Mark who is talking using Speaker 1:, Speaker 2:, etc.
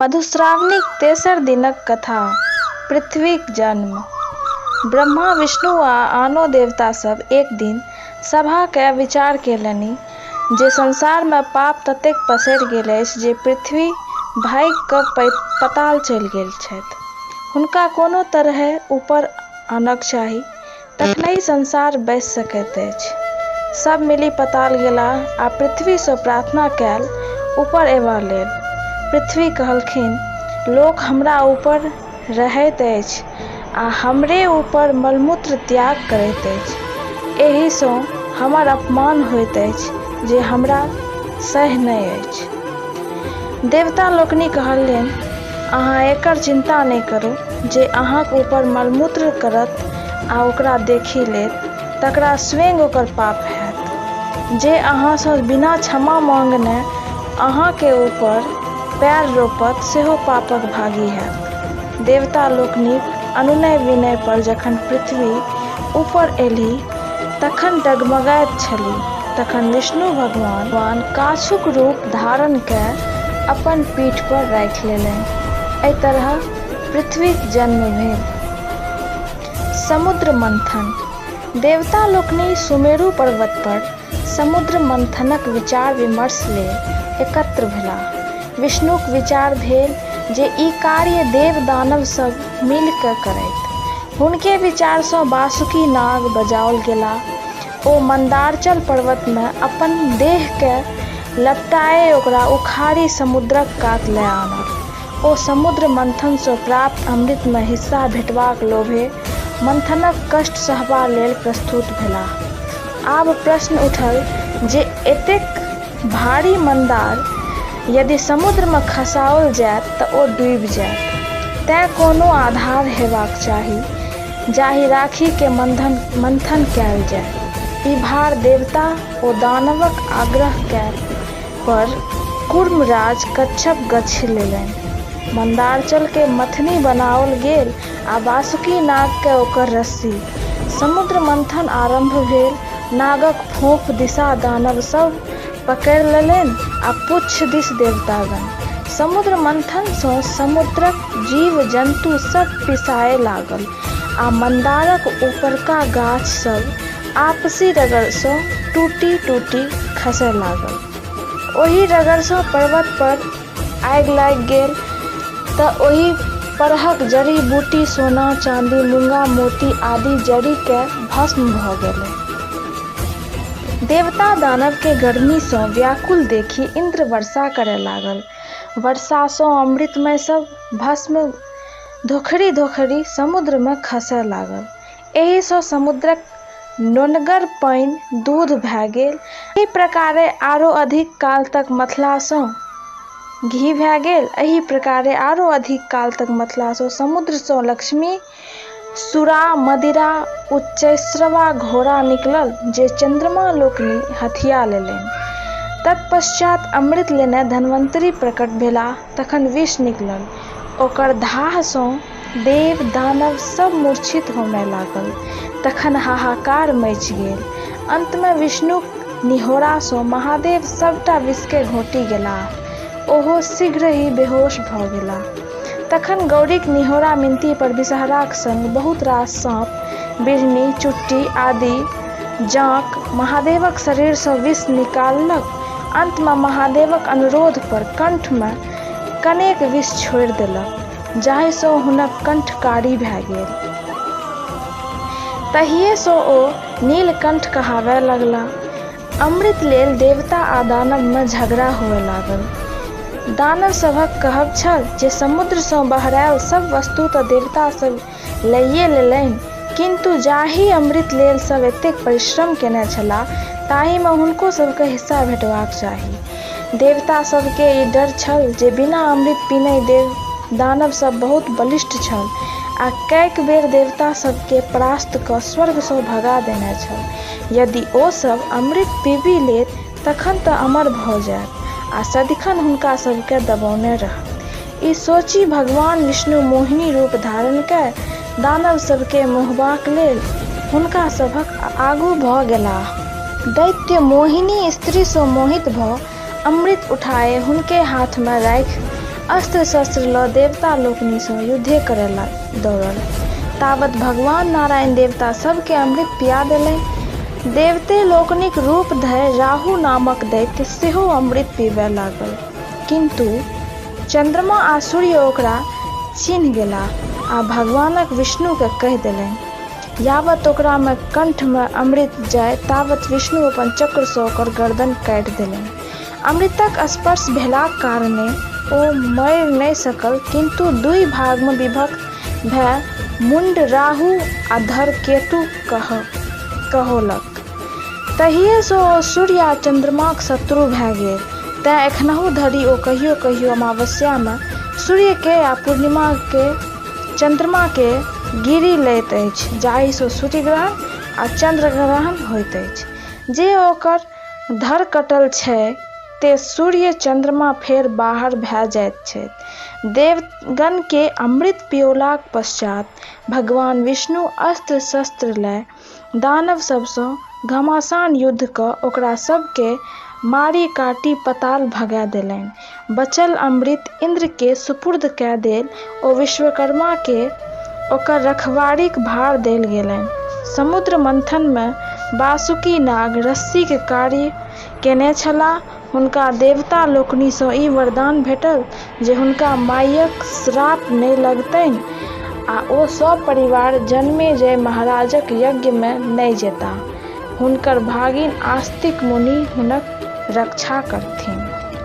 Speaker 1: मधुश्रावणीक तेसर दिनक कथा। पृथ्वीक जन्म। ब्रह्मा, विष्णु आ आनो देवता सब एक दिन सभा कए विचार केलनि जे संसार में पाप ततेक पसरि गेल अछि जे पृथ्वी भागि कऽ पाताल चलि गेल छथि। हुनका कोनो तरहे ऊपर आनक चाही, तखनहि संसार बचि सकैत अछि। सब मिली पाताल गेलाह आ पृथ्वी सँ प्रार्थना कएल ऊपर एबा लेल। पृथ्वी कहलखिन, लोक हमरा ऊपर रहैत अछि आ हमरे ऊपर मलमूत्र त्याग करैत अछि। एहि सँ हमर अपमान होइत अछि जे हमरा सहि नहि अछि। देवता लोकनि कहलनि, अहाँ एकर चिंता नहि करू। जे अहाँक ऊपर मलमूत्र करत आ ओकरा देखि लेत, तकरा स्वयं ओकर पाप हैत। जे अहाँ सँ बिना क्षमा मांगने अहाँके ऊपर पैर रोपत, सेहो पापक भागी हैत। देवता लोकनिक अनुनय विनय पर जखन पृथ्वी ऊपर एलीह तखन डगमगाइत छलीह। तखन विष्णु भगवान काछुक रूप धारण कए अपन पीठ पर राखि लेलनि। एहि तरह पृथ्वीक जन्म भेल। समुद्र मंथन। देवता लोकनि सुमेरु पर्वत पर समुद्र मंथनक विचार विमर्श लेल एकत्र भेलाह। विष्णुक विचार भेल जे ई कार्य देव दानव सब मिल कऽ करथि। हुनके विचार सँ बासुकी नाग बजाओल गेलाह। ओ मंदारचल पर्वत में अपन देह के लपटाए ओकरा उखाड़ि समुद्रक कात लए आनल। ओ समुद्र मंथन सँ प्राप्त अमृत में हिस्सा भेटबाक लोभे मंथनक कष्ट सहबा लेल प्रस्तुत भेलाह। आब प्रश्न उठल जे एतेक भारी मंदार यदि समुद्र में खसाओल जायत तऽ ओ डूबि जायत। तेँ कोनो आधार हेबाक चाही जाहि राखी के मंथन कएल जाय। ई भार देवता ओ दानवक आग्रह पर कूर्मराज कच्छप गछि लेलनि। मंदारचल के मथनी बनाओल गेल आ बासुकी नाग के ओकर रस्सी। समुद्र मंथन आरंभ भेल। नागक फोंक दिशा दानव सब पकड़ि लेलनि आ पुच्छ दिस देवतागण। समुद्र मंथन सँ समुद्रक जीव जंतु सब पिसाए लागल आ मंदारक ऊपरका गाछ सब आपसी रगड़ सँ टूटि टूटि खसय लागल। ओहि रगड़ सँ पर्वत पर आगि लागि गेल तऽ ओहि परहक जड़ी बूटी, सोना चांदी, मूंगा मोती आदि जड़ि के भस्म भऽ गेलै। देवता दानव के गर्मी सँ व्याकुल देखि इंद्र वर्षा करय लागल। वर्षा सँ अमृतमय सब भस्म धोखरि धोखरि समुद्र में खसय लागल। एहि सँ समुद्रक नोनगर पानि दूध भए गेल। एहि प्रकारे आरो अधिक काल तक मथला सँ घी भए गेल। एहि प्रकारे आरो अधिक काल तक मथला सँ समुद्र सँ लक्ष्मी, सुरा, मदिरा, उच्चैःस्रवा घोड़ा निकलल जे चंद्रमा लोकनि हथिया लेलनि। तत्पश्चात अमृत लेने धन्वंतरी प्रकट भेलाह। तखन विष निकलल। ओकर धाह सँ देव दानव सब मूर्छित होमय लागल। तखन हाहाकार मचि गेल। अंत में विष्णुक निहोरा सँ महादेव सबटा विष के घोंटि गेलाह। ओहो शीघ्र ही बेहोश भऽ गेलाह। तखन गौरीक निहोरा मिनती पर विषहराक संग बहुत रास साँप, बिढ़नी, चुट्टी आदि जांक महादेवक शरीर सँ विष निकाललक। अंत में महादेवक अनुरोध पर कंठ में कनेक विष छोड़ि देलक, जाहि सँ हुनक कंठ कारी भए गेल। तहिये सँ ओ नीलकंठ कहावय लगलाह। अमृत लेल देवता आ दानव में झगड़ा हुअ लागल। दानव सभक कहब छल जे समुद्र सँ बहरायल सब वस्तु तऽ देवता सब लइए लेलनि, किंतु जाहि अमृत लेल सब एतेक परिश्रम केने छलाह ताहि में हुनको सबके हिस्सा भेटबाक चाही। देवता सबके ई डर छल जे बिना अमृत पीने दानव सब बहुत बलिष्ठ छल आ कएक बेर देवता सबके परास्त कऽ स्वर्ग सँ भगा देने छल। यदि ओ सब अमृत पीबि लेत तखन तऽ अमर भऽ जायत आ सदिखन हुनका सबके दबौने रहत। ई सोचि भगवान विष्णु मोहिनी रूप धारण कए दानव सबके मोहबाक लेल हुनका सभक आगू भऽ गेलाह। दैत्य मोहिनी स्त्री सँ मोहित भऽ अमृत उठाए हुनके हाथ में राखि अस्त्र शस्त्र ल देवता लोकनि सँ युद्धे करय दौड़ल। ताबत भगवान नारायण देवता सबके अमृत पिया देलनि। देवते लोकनिक रूप धरि राहु नामक दैत्य सेहो अमृत पीबय लागल, किंतु चंद्रमा आ सूर्य ओकरा चिन्ह गेलाह आ भगवानक विष्णुके कहि देलनि। यावत ओकरा में कंठ में अमृत जाय तावत विष्णु अपन चक्र सँ ओकर गर्दन काटि देलनि। अमृतक स्पर्श भेलाक कारणे ओ मरि नहि सकल, किंतु दुई भाग में विभक्त भऽ मुंड राहु आ धर केतु कहोलक। तहिए सँ ओ सूर्य आ चंद्रमाक शत्रु भऽ गेल। तेँ एखनहु धरि ओ कहियो कहियो अमावस्या में सूर्य के आ पूर्णिमा के चंद्रमा के गिरी लैत अछि, जाहि सँ सूर्य ग्रहण आ चंद्र ग्रहण होइत अछि। जे ओकर धर कटल छै ते सूर्य चंद्रमा फेर बाहर भऽ जाइत छथि। देवगण के अमृत पियोलाक पश्चात भगवान विष्णु अस्त्र शस्त्र लय दानव सब सँ घमासान युद्ध कऽ ओकरा सबके मारि काटि पाताल भगा देलनि। बचल अमृत इंद्र के सुपुर्द कऽ देल। ओ विश्वकर्मा के ओकर रखवारीक भार देल गेलनि। समुद्र मंथन में वासुकी नाग रस्सी के कार्य केने छलाह। हुनका देवता लोकनि सँ ई वरदान भेटल जे हुनका मायक श्राप नहि लगतनि आ ओ सब परिवार जन्मेजय महाराजक यज्ञ में नहि जेताह। हुनकर भागिन आस्तिक मुनि हुनक रक्षा करथिन।